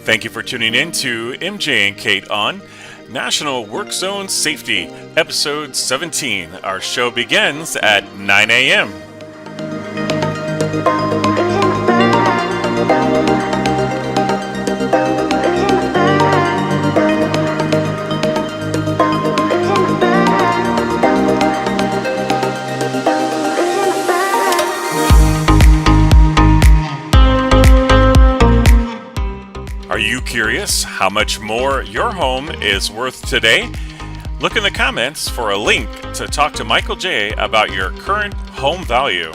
Thank you for tuning in to MJ and Kate on National Work Zone Safety, Episode 17. Our show begins at 9 a.m. Are you curious how much more your home is worth today? Look in the comments for a link to talk to Michael J. about your current home value.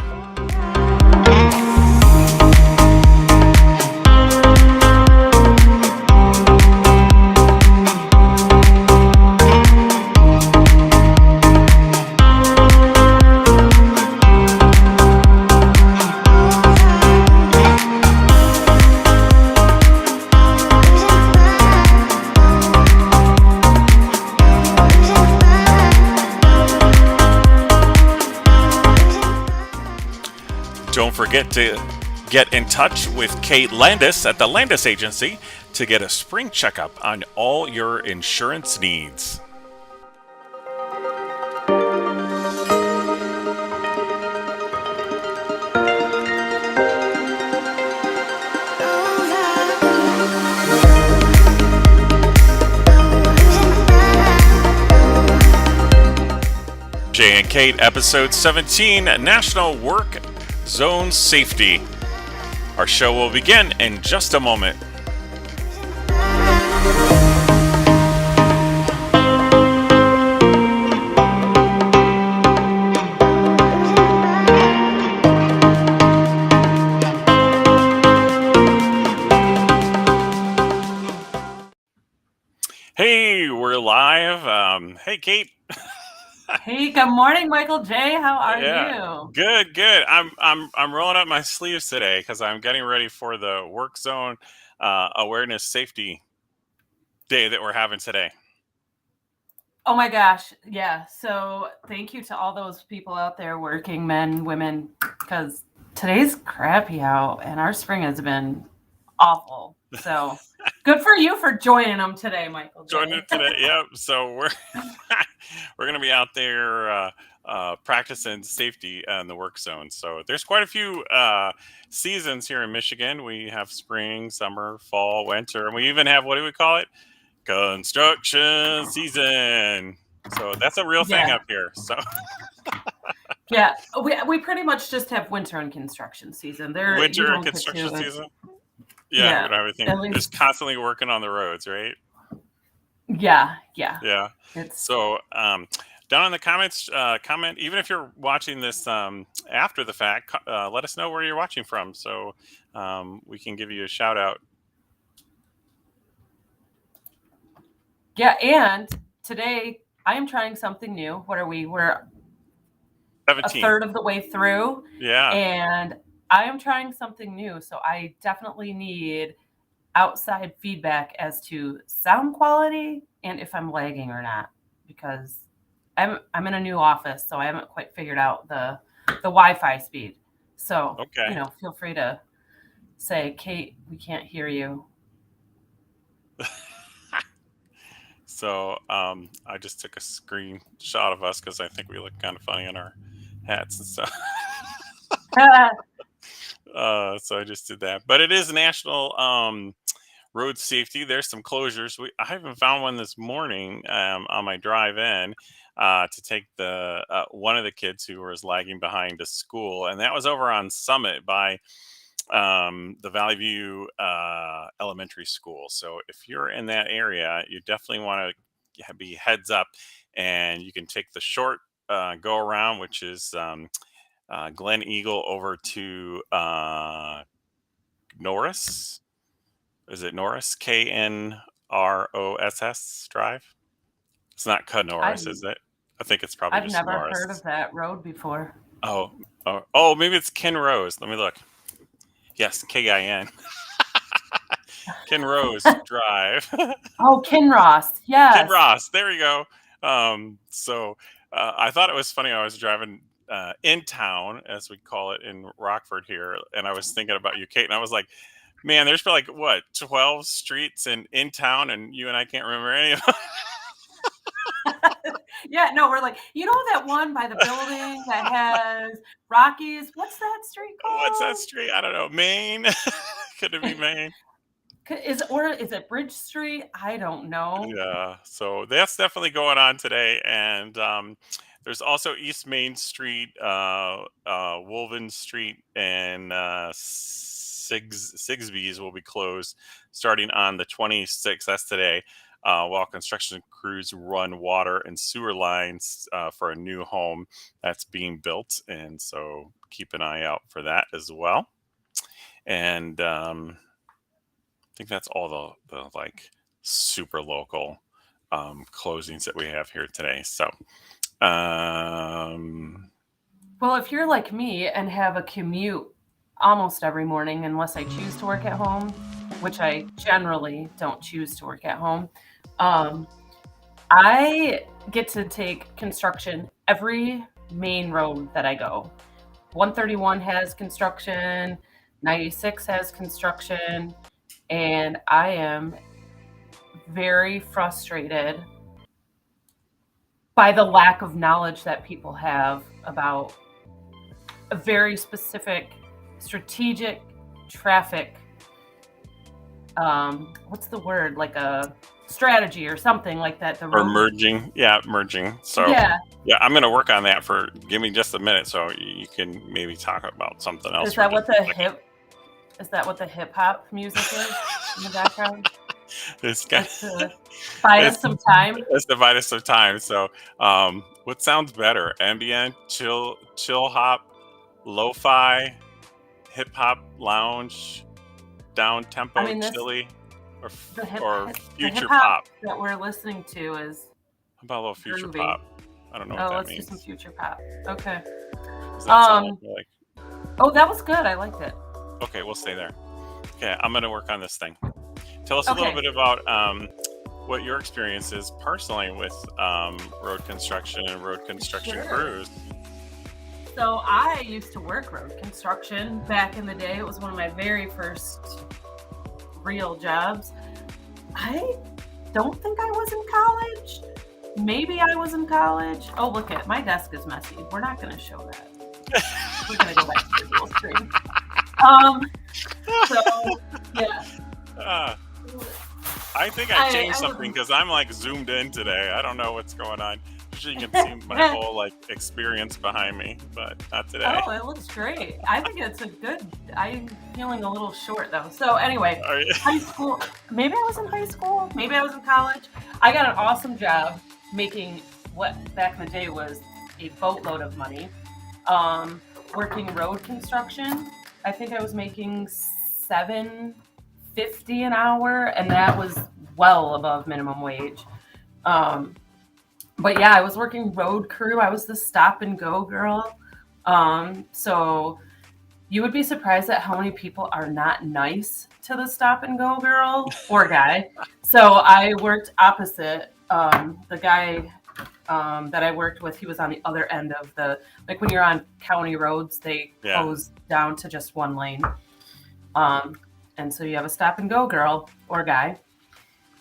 Don't forget to get in touch with Kate Landis at the Landis Agency to get a spring checkup on all your insurance needs. Jay and Kate, Episode 17, National Work Zone Safety. Our show will begin in just a moment. Hey, we're live. Hey, Kate. Hey, good morning, Michael J. How are you? Good. I'm rolling up my sleeves today because I'm getting ready for the Work Zone Awareness Safety Day that we're having today. Oh my gosh, yeah. So thank you to all those people out there working, men, women, because today's crappy out and our spring has been awful. So good for you for joining them today, Michael J. Joining it today, yep. So we're gonna be out there practicing safety in the work zone. So there's quite a few seasons here in Michigan. We have spring, summer, fall, winter, and we even have, what do we call it? Construction season. So that's a real thing up here. So yeah, we pretty much just have winter and construction season. winter and construction season. Yeah, you know, everything is constantly working on the roads, right? Yeah. So down in the comments, comment, even if you're watching this after the fact, let us know where you're watching from, so we can give you a shout out. Yeah, and today I am trying something new. What are we? We're 17. A third of the way through. Yeah. And I am trying something new. So I definitely need outside feedback as to sound quality and if I'm lagging or not, because I'm in a new office, so I haven't quite figured out the Wi-Fi speed. So, okay. Feel free to say, Kate, we can't hear you. So I just took a screenshot of us because I think we look kind of funny in our hats and stuff. So I just did that. But it is National Road Safety. There's some closures. I haven't found one this morning on my drive in to take the one of the kids who was lagging behind to school, and that was over on Summit by the Valley View Elementary School. So if you're in that area, you definitely want to be heads up, and you can take the short go around, which is Glen Eagle over to Norris. Is it Norris? KNROSS Drive? It's not Norris, is it? I think it's probably just Norris. I've never heard of that road before. Oh, maybe it's Kinrose. Let me look. Yes, KIN. Kinrose Drive. Oh, Kinross. Yes. Kinross. There you go. So I thought it was funny. I was driving in town, as we call it in Rockford here, and I was thinking about you, Kate, and I was like, Man, there's like what 12 streets in town, and you and I can't remember any of them. Yeah, no, we're like, you know that one by the building that has Rockies? What's that street What's that called? street? I don't know. Maine? Could it be Maine? Is it Bridge Street? I don't know. Yeah. So that's definitely going on today, and there's also East Main Street, Wolven Street, and Sigsbee's will be closed starting on the 26th. That's today. While construction crews run water and sewer lines for a new home that's being built, and so keep an eye out for that as well. And I think that's all the like super local closings that we have here today. So, um, Well, if you're like me and have a commute almost every morning, unless I choose to work at home, which I generally don't choose to work at home, um, I get to take construction every main road that I go. 131 has construction, 96 has construction, and I am very frustrated by the lack of knowledge that people have about a very specific strategic traffic, what's the word, like a strategy or something like that, the or road. merging, yeah, merging. So, Yeah. yeah, I'm gonna work on that for. Give me just a minute, so you can maybe talk about something else Is for that just what a the second. hip hop music is in the background? This guy, That's to buy it's us some time. it's divide us some time. So, what sounds better? Ambient, chill hop, lo-fi, hip hop, lounge, down I tempo, mean, this chilly, the hip or the hip future hop pop. that we're listening to is How about a little future groovy. pop? I don't know what Oh, that let's do some means. future pop. Okay. Does that sound Um. like Oh, that was good. I liked it. okay? We'll stay there. Okay, I'm gonna work on this thing. Tell us a little Okay. bit about what your experience is personally with road construction and road construction Sure. crews. So I used to work road construction back in the day. It was one of my very first real jobs. I don't think I was in college. Maybe I was in college. Oh, look at my desk is messy. We're not going to show that. We're going to go back to the dual screen. Um. So yeah. Uh, I think I changed I something was. because I'm like zoomed in today. I don't know what's going on. Usually you can see my whole like experience behind me, but not today. Oh, it looks great. I think it's a good. I'm feeling a little short though. So anyway, Are you- high school. Maybe I was in high school. Maybe I was in college. I got an awesome job making what back in the day was a boatload of money. Working road construction. I think I was making $7.50 an hour, and that was well above minimum wage. Um, but yeah, I was working road crew. I was the stop and go girl. So you would be surprised at how many people are not nice to the stop and go girl or guy. So I worked opposite. The guy that I worked with, he was on the other end of the, like when you're on county roads, they yeah. close down to just one lane. And so you have a stop and go girl or guy.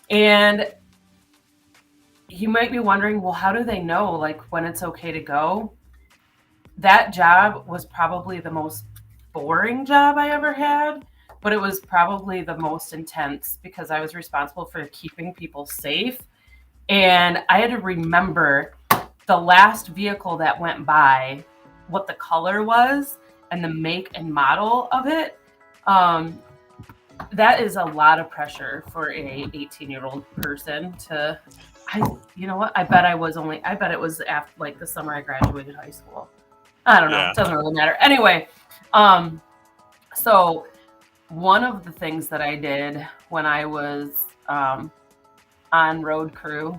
And you might be wondering, well, how do they know like when it's okay to go? That job was probably the most boring job I ever had, but it was probably the most intense because I was responsible for keeping people safe. And I had to remember the last vehicle that went by, what the color was, and the make and model of it. That is a lot of pressure for a 18-year-old person to. You know what? I bet it was after like the summer I graduated high school. I don't know. Yeah. It doesn't really matter. Anyway, so one of the things that I did when I was on road crew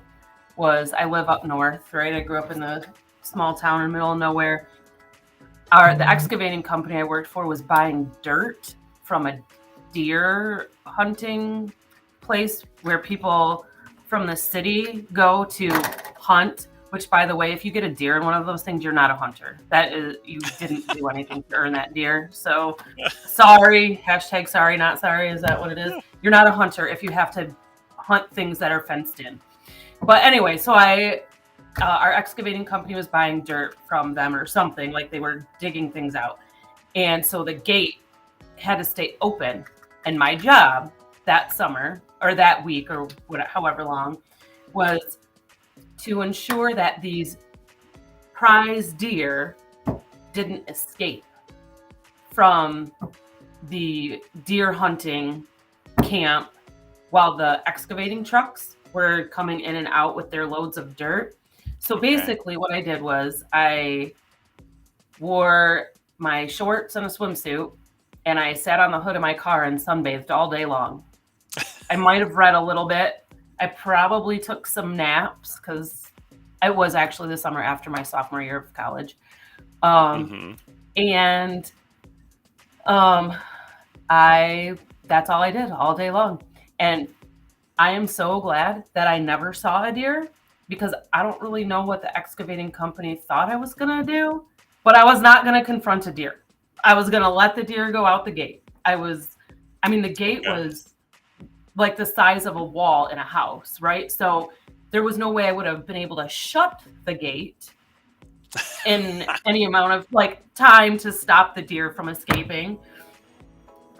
was I live up north, right? I grew up in a small town in the middle of nowhere. The excavating company I worked for was buying dirt from a deer hunting place where people from the city go to hunt Which, by the way, if you get a deer in one of those things, you're not a hunter. That is, you didn't do anything to earn that deer. So, sorry. Hashtag sorry, not sorry. Is that what it is? You're not a hunter if you have to hunt things that are fenced in. But anyway, so our excavating company was buying dirt from them or something, like they were digging things out. And so the gate had to stay open. And my job that summer or that week or whatever, however long, was to ensure that these prize deer didn't escape from the deer hunting camp while the excavating trucks were coming in and out with their loads of dirt. So Okay. basically, what I did was I wore my shorts and a swimsuit, and I sat on the hood of my car and sunbathed all day long. I might have read a little bit. I probably took some naps because it was actually the summer after my sophomore year of college. Um, Mm-hmm. and um, I that's all I did all day long. And I am so glad that I never saw a deer because I don't really know what the excavating company thought I was going to do, but I was not going to confront a deer. I was going to let the deer go out the gate. The gate Okay. was like the size of a wall in a house, right? So there was no way I would have been able to shut the gate in any amount of like time to stop the deer from escaping.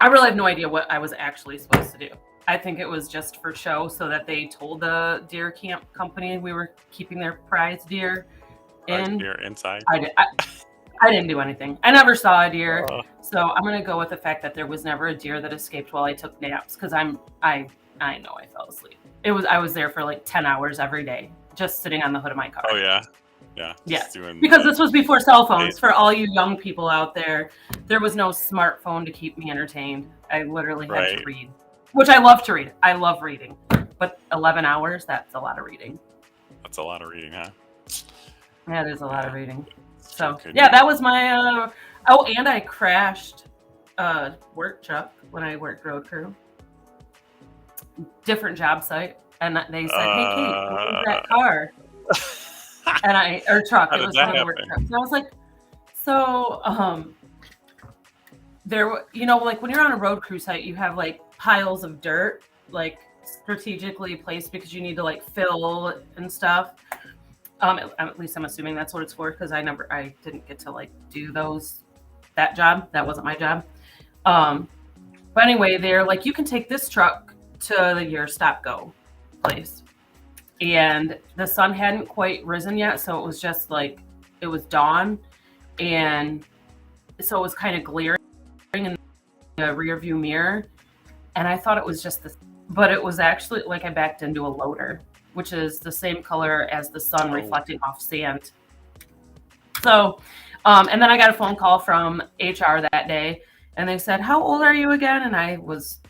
I really have no idea what I was actually supposed to do. I think it was just for show so that they told the deer camp company we were keeping their prize deer Right in. here inside. I didn't do anything. I never saw a deer. Uh, So I'm gonna go with the fact that there was never a deer that escaped while I took naps because I know I fell asleep. I was there for like 10 hours every day, just sitting on the hood of my oh car. yeah. Yeah. Just Yes. doing Because the this was before cell day. phones. For all you young people out there, there was no smartphone to keep me entertained. I literally had to Right. read, which I love to read. I love reading. But 11 hours, that's a lot of reading. That's a lot of reading, huh? That is a lot of Yeah. reading. Sure So, could yeah, be. that was my oh, and I crashed a work truck when I worked road crew. Different job site. And they said, "Hey Kate, what was Uh, that car?" And or truck. how It did was one that of the work happen? trucks. And I was like, so like when you're on a road crew site, you have like piles of dirt, like strategically placed because you need to like fill and stuff. At least I'm assuming that's what it's for because I didn't get to like do that job. That wasn't my job. Um, but anyway, they're like, you can take this truck to your stop go place. And the sun hadn't quite risen yet, so it was just like it was dawn, and so it was kind of glaring in the rear view mirror. And I thought it was just this, but it was actually like I backed into a loader, which is the same color as the sun Oh, reflecting off sand. So, and then I got a phone call from HR that day, and they said, "How old are you again?" And I was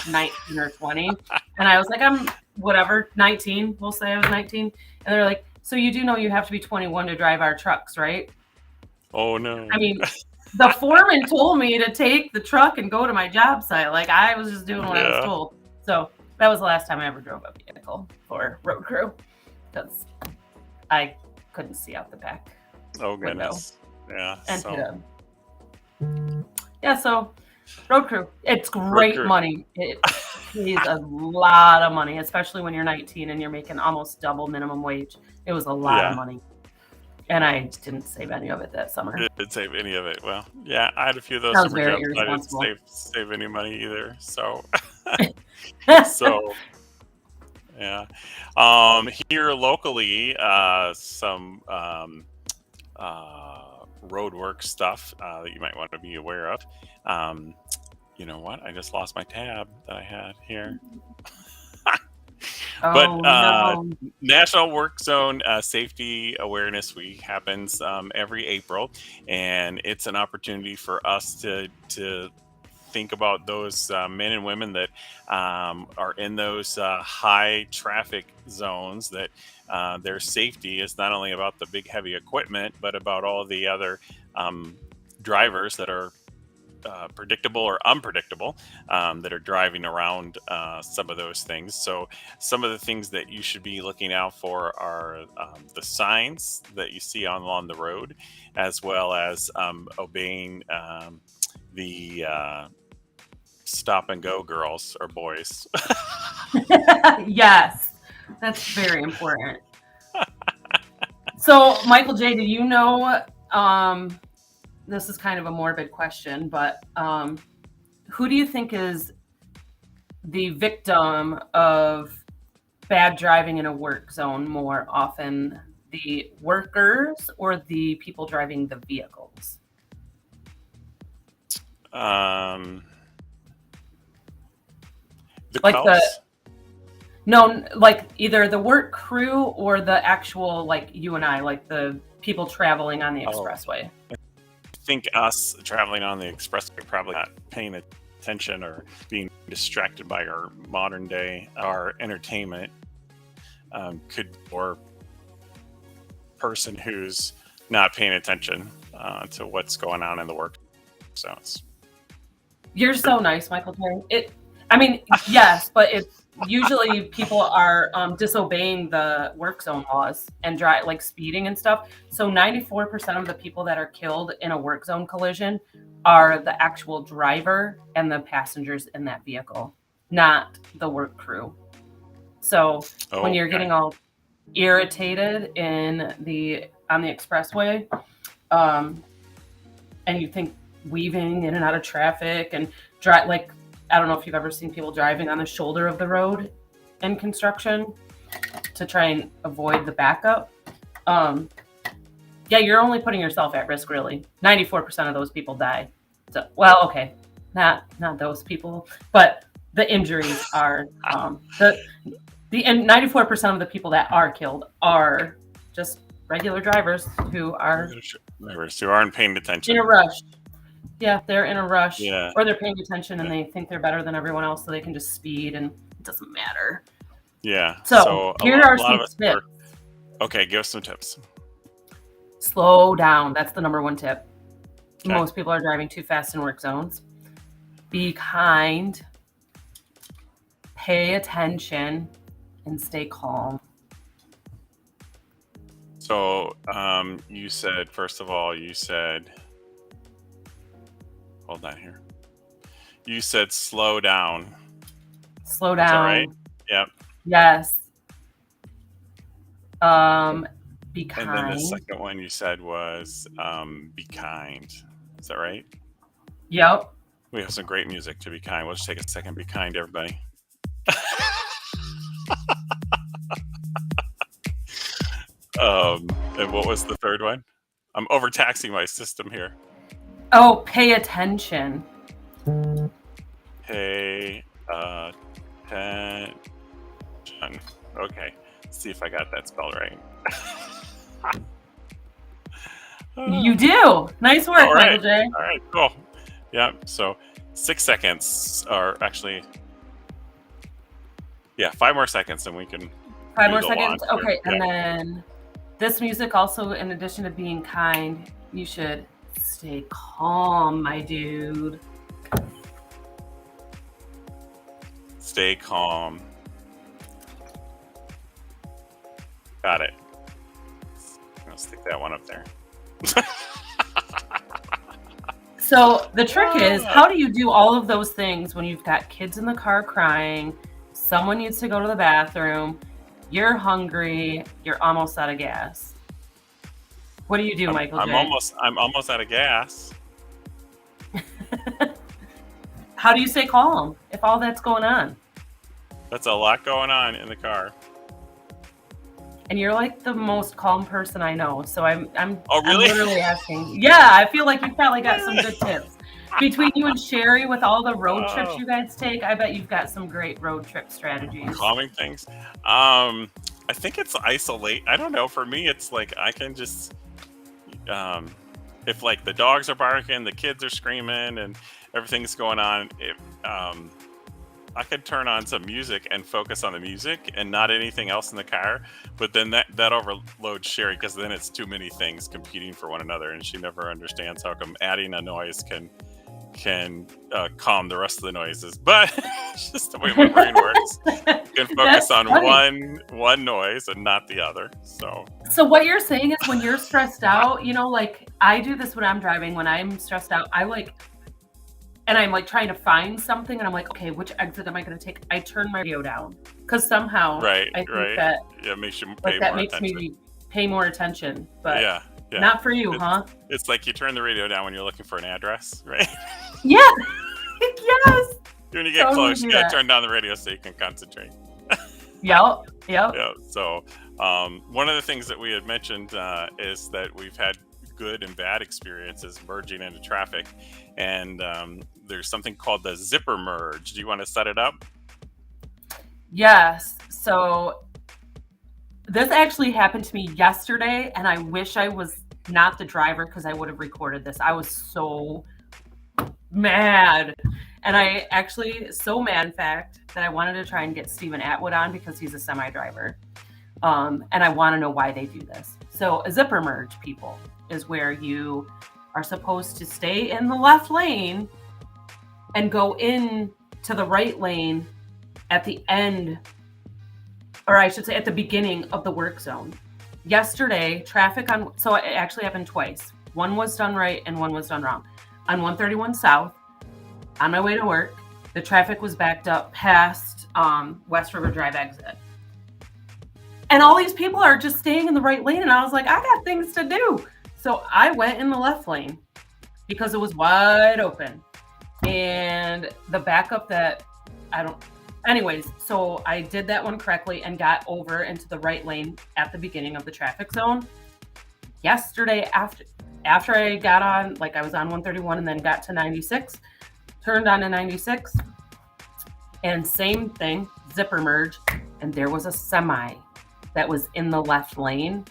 19 or 20, and I was like, "I'm whatever, 19." We'll say I was 19, and they're like, "So you do know you have to be 21 to drive our trucks, right?" oh no. I mean, the foreman told me to take the truck and go to my job site. Like I was just doing what I was Yeah. told. So that was the last time I ever drove a vehicle for road crew because I couldn't see out the back Oh window. goodness. Yeah. And So yeah, so road crew, it's road great crew. money. It pays a lot of money, especially when you're 19 and you're making almost double minimum wage. It was a lot of Yeah. money. And I didn't save any of it that summer. Didn't save any of it. Well, yeah, I had a few of those I was summer very jobs, but I didn't irresponsible. save any money either. So so yeah. Here locally, some road work stuff that you might want to be aware of. Um, you know what? I just lost my tab that I had here. But Oh no. National Work Zone Safety Awareness Week happens every April, and it's an opportunity for us to think about those men and women that are in those high traffic zones. That their safety is not only about the big heavy equipment, but about all the other um, drivers that are predictable or unpredictable, that are driving around some of those things. So, some of the things that you should be looking out for are the signs that you see along the road, as well as obeying the stop and go girls or boys. Yes, that's very important. So, Michael J, do you know? This is kind of a morbid question, but who do you think is the victim of bad driving in a work zone more often? The workers or the people driving the vehicles? Um, the Like the cops. no, like either the work crew or the actual like you and I, like the people traveling on the Oh, expressway. I think us traveling on the expressway probably not paying attention or being distracted by our modern day our entertainment could or person who's not paying attention to what's going on in the work zones. You're so nice, Michael J. I mean, yes, but it's usually people are disobeying the work zone laws and drive like speeding and stuff. So 94% of the people that are killed in a work zone collision are the actual driver and the passengers in that vehicle, not the work crew. So when Oh, you're okay. getting all irritated on the expressway, um, and you think weaving in and out of traffic and drive like I don't know if you've ever seen people driving on the shoulder of the road in construction to try and avoid the backup. Um, yeah, you're only putting yourself at risk. Really, 94% of those people die. So, well, okay, not those people, but the injuries are and 94% of the people that are killed are just regular drivers who are Drivers who aren't paying in attention. a rush. Yeah, they're in a rush Yeah. or they're paying attention and Yeah. they think they're better than everyone else, so they can just speed and it doesn't matter. Yeah. So So here are a lot some of us tips. were okay. Give us some tips. Slow down. That's the number one tip. Okay. Most people are driving too fast in work zones. Be kind, pay attention, and stay calm. So you said first of all, hold on here. You said slow down. Slow Is that right? down. Yep. Yes. Be And then the kind. second one you said was be kind. Is that right? Yep. We have some great music to be kind. We'll just take a second. Be kind, everybody. And what was the third one? I'm overtaxing my system here. Oh, pay attention. Pay attention. Okay. Let's see if I got that spelled right. You do. Nice work, All right. Michael J. All right, cool. Yeah, so 6 seconds, or actually, yeah, 5 more seconds and we can 5 do more the seconds. launch here. Okay, and Yeah. then this music also, in addition to being kind, you should stay calm, my dude. Stay calm. Got it. I'll stick that one up there. So the trick is, how do you do all of those things when you've got kids in the car crying, someone needs to go to the bathroom, you're hungry, you're almost out of gas? What do you do, Michael J? I'm almost out of gas. How do you stay calm if all that's going on? That's a lot going on in the car. And you're like the most calm person I know. So I'm Oh, really? I'm literally asking. Yeah, I feel like you've probably got some good tips. Between you and Sherry with all the road trips you guys take, I bet you've got some great road trip strategies. Calming things. I think it's isolate. I don't know. For me, it's like I can just if like the dogs are barking, the kids are screaming, and everything's going on. I could turn on some music and focus on the music and not anything else in the car. But then that overloads Sherry because then it's too many things competing for one another, and she never understands how come adding a noise can can calm the rest of the noises. But it's just the way my brain works. You can focus on one noise and not the other. So what you're saying is when you're stressed out, like I do this when I'm driving. When I'm stressed out, I'm like trying to find something, and I'm like, okay, which exit am I going to take? I turn my radio down because somehow I think that makes you me pay more attention. But yeah. Not for you, huh? It's like you turn the radio down when you're looking for an address, right? Yeah. Yes. When you get close, you gotta turn down the radio so you can concentrate. Yep. Yeah. So one of the things that we had mentioned is that we've had good and bad experiences merging into traffic, and there's something called the zipper merge. Do you want to set it up? Yes. So this actually happened to me yesterday, and I wish I was not the driver because I would have recorded this. I was so mad. And I actually, so mad, in fact, that I wanted to try and get Stephen Atwood on because he's a semi-driver. And I want to know why they do this. So a zipper merge, people, is where you are supposed to stay in the left lane and go in to the right lane at the end, or I should say at the beginning of the work zone. Yesterday, so it actually happened twice. One was done right and one was done wrong. On 131 South, on my way to work, the traffic was backed up past West River Drive exit. And all these people are just staying in the right lane. And I was like, I got things to do. So I went in the left lane because it was wide open. And the backup anyways, so I did that one correctly and got over into the right lane at the beginning of the traffic zone. Yesterday, after I got on, like I was on 131 and then got to 96, turned on to 96, and same thing, zipper merge, and there was a semi that was in the left lane.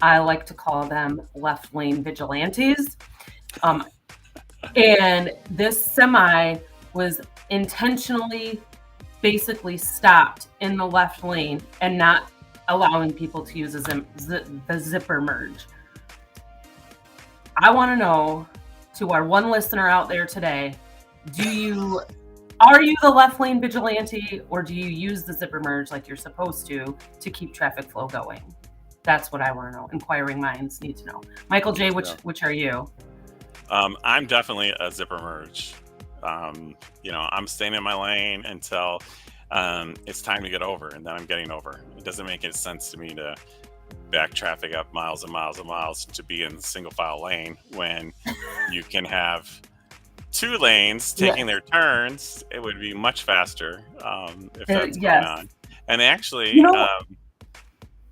I like to call them left lane vigilantes. And this semi was intentionally basically stopped in the left lane and not allowing people to use the zipper merge. I want to know, to our one listener out there today, are you the left lane vigilante, or do you use the zipper merge like you're supposed to keep traffic flow going? That's what I want to know. Inquiring minds need to know. Michael J., which are you? I'm definitely a zipper merge. I'm staying in my lane until it's time to get over, and then I'm getting over. It doesn't make any sense to me to back traffic up miles and miles and miles to be in the single file lane when you can have two lanes taking their turns. It would be much faster if that's going on. And actually,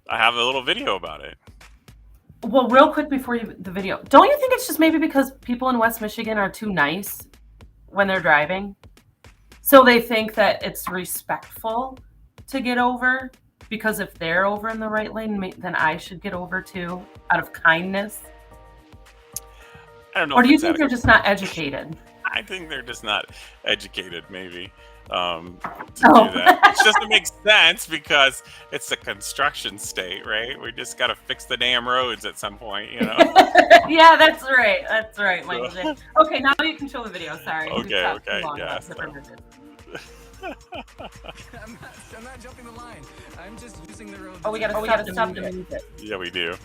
I have a little video about it. Well, real quick before the video, don't you think it's just maybe because people in West Michigan are too nice when they're driving? So they think that it's respectful to get over, because if they're over in the right lane, then I should get over too, out of kindness? I don't know. Or do you think they're just not educated? I think they're just not educated, maybe, to do that. Which doesn't make sense because it's a construction state, right? We just got to fix the damn roads at some point, Yeah, that's right. That's right, Michael J. Okay, now you can show the video. Sorry. Okay, yeah. I'm not jumping the line. I'm just using the road. We gotta stop the music. Yeah, we do.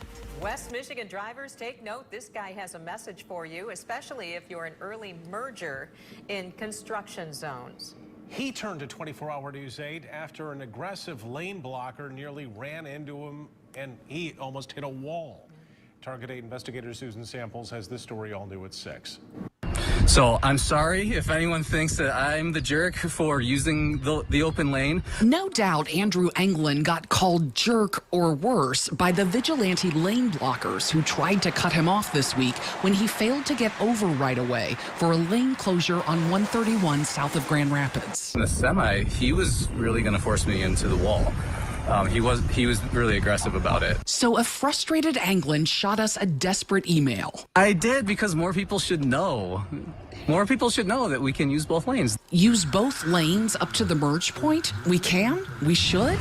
West Michigan drivers, take note. This guy has a message for you, especially if you're an early merger in construction zones. He turned to 24-hour news 8 after an aggressive lane blocker nearly ran into him, and he almost hit a wall. Target 8 investigator Susan Samples has this story all new at 6. So I'm sorry if anyone thinks that I'm the jerk for using the open lane. No doubt Andrew Anglin got called jerk or worse by the vigilante lane blockers who tried to cut him off this week when he failed to get over right away for a lane closure on 131 south of Grand Rapids. In the semi, he was really going to force me into the wall. He was really aggressive about it. So a frustrated Anglin shot us a desperate email. I did, because more people should know. More people should know that we can use both lanes. Use both lanes up to the merge point? We can? We should?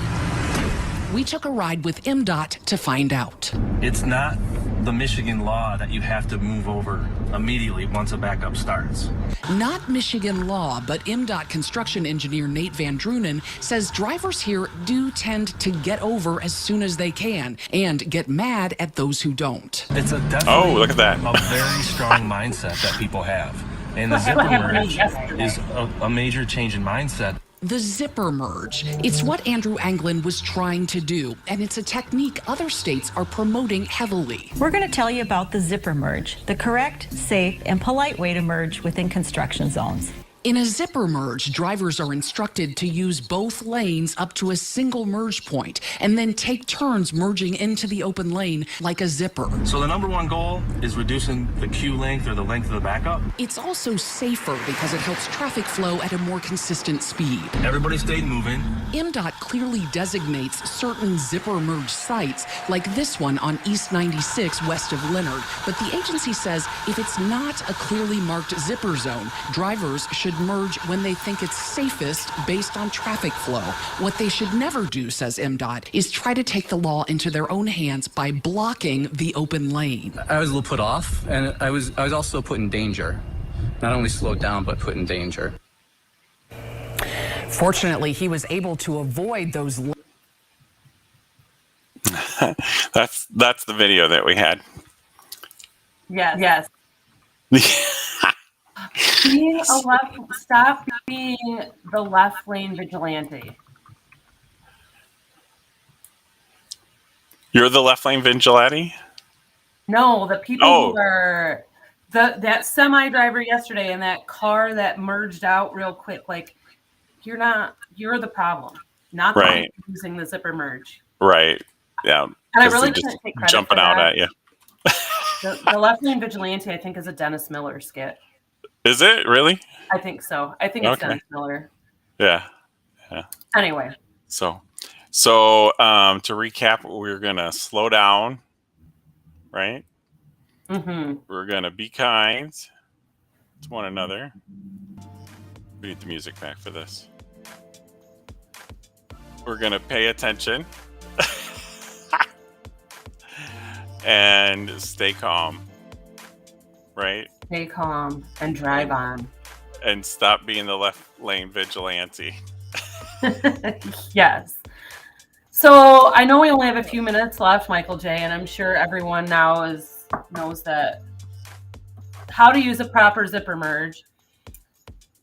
We took a ride with MDOT to find out. It's not the Michigan law that you have to move over immediately once a backup starts. Not Michigan law, but MDOT construction engineer Nate Van Drunen says drivers here do tend to get over as soon as they can and get mad at those who don't. It's definitely look at that. a very strong mindset that people have. And the zipper merge is a major change in mindset. The zipper merge. It's what Andrew Anglin was trying to do, and it's a technique other states are promoting heavily. We're going to tell you about the zipper merge, the correct, safe, and polite way to merge within construction zones. In a zipper merge, drivers are instructed to use both lanes up to a single merge point and then take turns merging into the open lane like a zipper. So the number one goal is reducing the queue length or the length of the backup. It's also safer because it helps traffic flow at a more consistent speed. Everybody stayed moving. MDOT clearly designates certain zipper merge sites, like this one on East 96 west of Leonard. But the agency says if it's not a clearly marked zipper zone, drivers should merge when they think it's safest based on traffic flow. What they should never do, says MDOT, is try to take the law into their own hands by blocking the open lane. I was a little put off, and I was also put in danger. Not only slowed down, but put in danger. Fortunately, he was able to avoid those. That's the video that we had. Yes. Stop being the left lane vigilante. You're the left lane vigilante? No, the people who are that semi driver yesterday and that car that merged out real quick. Like, you're the problem, not the one using the zipper merge. Right. Yeah. And I really can't take credit jumping for out that. at you. The left lane vigilante, I think, is a Dennis Miller skit. Is it really? I think so. I think it's Dennis Miller. Yeah. Anyway. So to recap, we're gonna slow down, right? Mm-hmm. We're gonna be kind to one another. We need the music back for this. We're gonna pay attention and stay calm, right? Stay calm and drive on. And stop being the left lane vigilante. Yes. So I know we only have a few minutes left, Michael J., and I'm sure everyone now knows that how to use a proper zipper merge.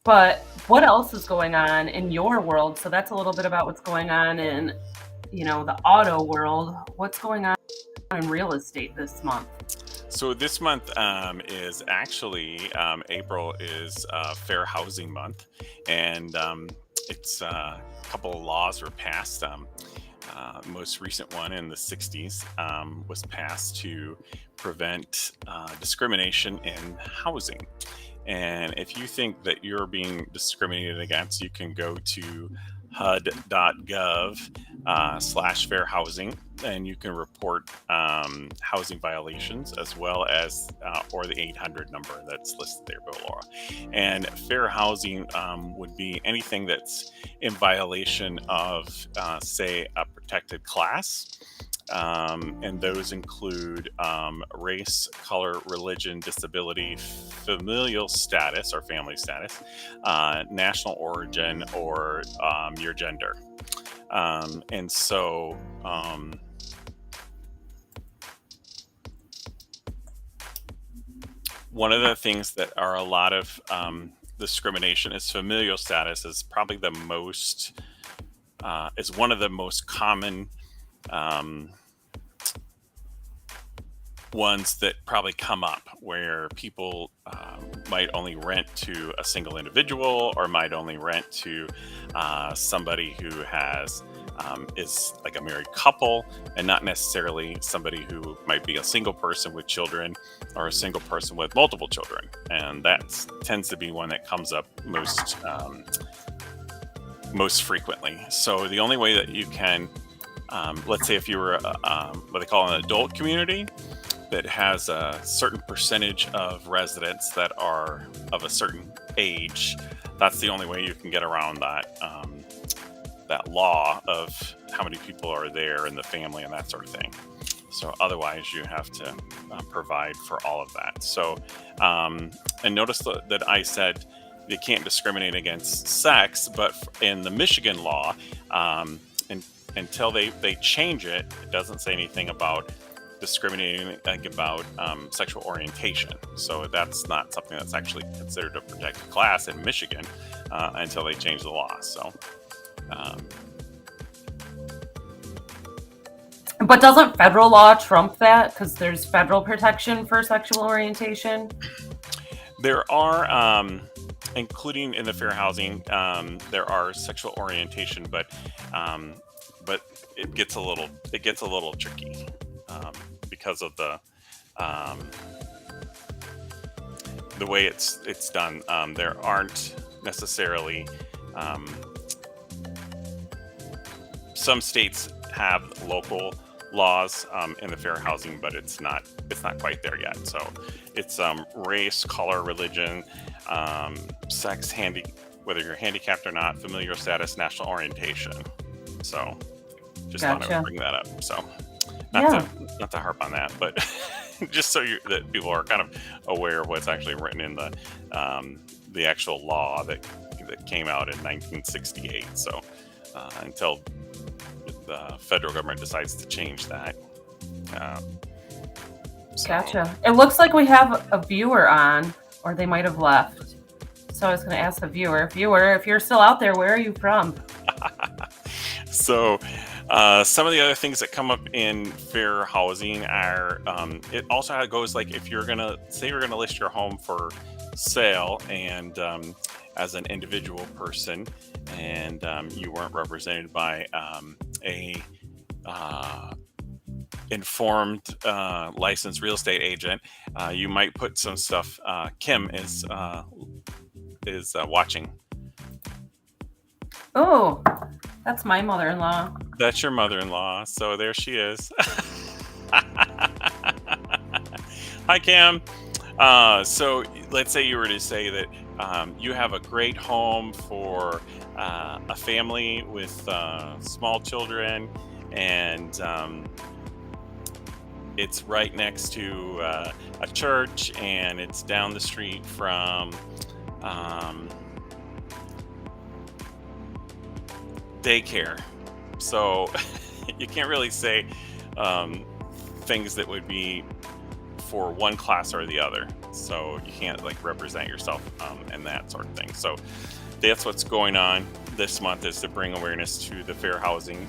But what else is going on in your world? So that's a little bit about what's going on in, the auto world. What's going on in real estate this month? So this month is actually April is Fair Housing Month, and it's a couple of laws were passed. Most recent one in the 60s was passed to prevent discrimination in housing. And if you think that you're being discriminated against, you can go to HUD.gov/fair housing, and you can report housing violations as well as or the 800 number that's listed there below. And fair housing would be anything that's in violation of, say, a protected class. And those include race, color, religion, disability, familial status or family status, national origin, or your gender. And so one of the things that are a lot of discrimination is familial status is probably the most, is one of the most common ones that probably come up, where people might only rent to a single individual or might only rent to somebody who has is like a married couple, and not necessarily somebody who might be a single person with children or a single person with multiple children. And that tends to be one that comes up most frequently. So the only way that you can, let's say if you were what they call an adult community that has a certain percentage of residents that are of a certain age, that's the only way you can get around that that law of how many people are there in the family and that sort of thing. So otherwise, you have to provide for all of that. So, and notice that I said you can't discriminate against sex, but in the Michigan law, and until they change it, it doesn't say anything about discriminating about sexual orientation. So that's not something that's actually considered a protected class in Michigan until they change the law. So. But doesn't federal law trump that? Because there's federal protection for sexual orientation. There are, including in the fair housing, there are sexual orientation, but it gets a little tricky because of the way it's done. There aren't necessarily some states have local laws in the fair housing, but it's not quite there yet. So it's race, color, religion, sex, whether you're handicapped or not, familial status, national orientation. So just wanted to bring that up. So not to harp on that, but just so that people are kind of aware of what's actually written in the actual law that came out in 1968. So until the federal government decides to change that. Gotcha. It looks like we have a viewer on, or they might have left. So I was going to ask the viewer, if you're still out there, where are you from? So some of the other things that come up in fair housing are, it also goes like if you're going to list your home for sale and as an individual person and you weren't represented by a informed licensed real estate agent, you might put some stuff. Kim is watching. Oh, that's my mother-in-law. That's your mother-in-law. So there she is. Hi, Kim. So let's say you were to say that you have a great home for a family with small children, and it's right next to a church, and it's down the street from daycare. So you can't really say things that would be for one class or the other. So you can't like represent yourself and that sort of thing. So that's what's going on this month, is to bring awareness to the fair housing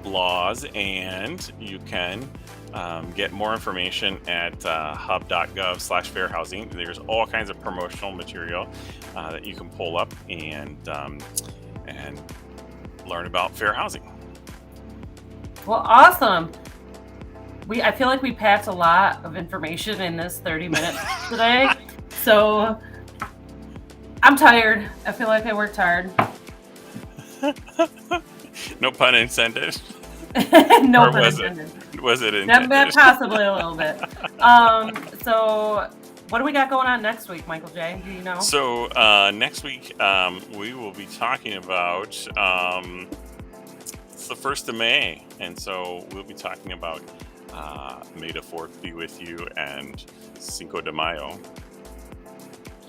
laws. And you can get more information at hub.gov/fair housing. There's all kinds of promotional material that you can pull up and learn about fair housing. Well, awesome. I feel like we packed a lot of information in this 30 minutes today. So I'm tired. I feel like I worked hard. No pun intended. No pun intended. Was it intended? Possibly a little bit. So what do we got going on next week, Michael J? Do you know? So next week we will be talking about it's the 1st of May. And so we'll be talking about May the 4th be with you and Cinco de Mayo.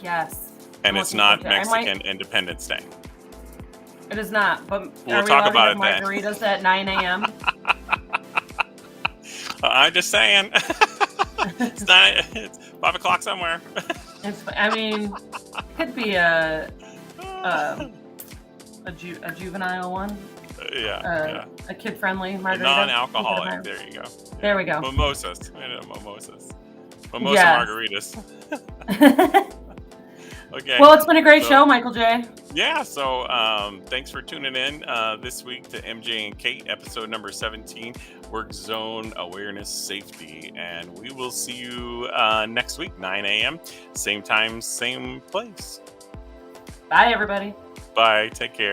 Yes. And it's not Mexican Independence Day. It is not, but we'll talk about it then. Margaritas at 9 a.m. I'm just saying. It's 5 o'clock somewhere. It could be a juvenile one. Yeah. A kid-friendly margarita. A non-alcoholic. There you go. Yeah. There we go. Mimosas. Mimosa margaritas. Okay. Well, it's been a great show, Michael J. Yeah. So thanks for tuning in this week to MJ and Kate, episode number 17, Work Zone Awareness Safety. And we will see you next week, 9 a.m. Same time, same place. Bye, everybody. Bye. Take care.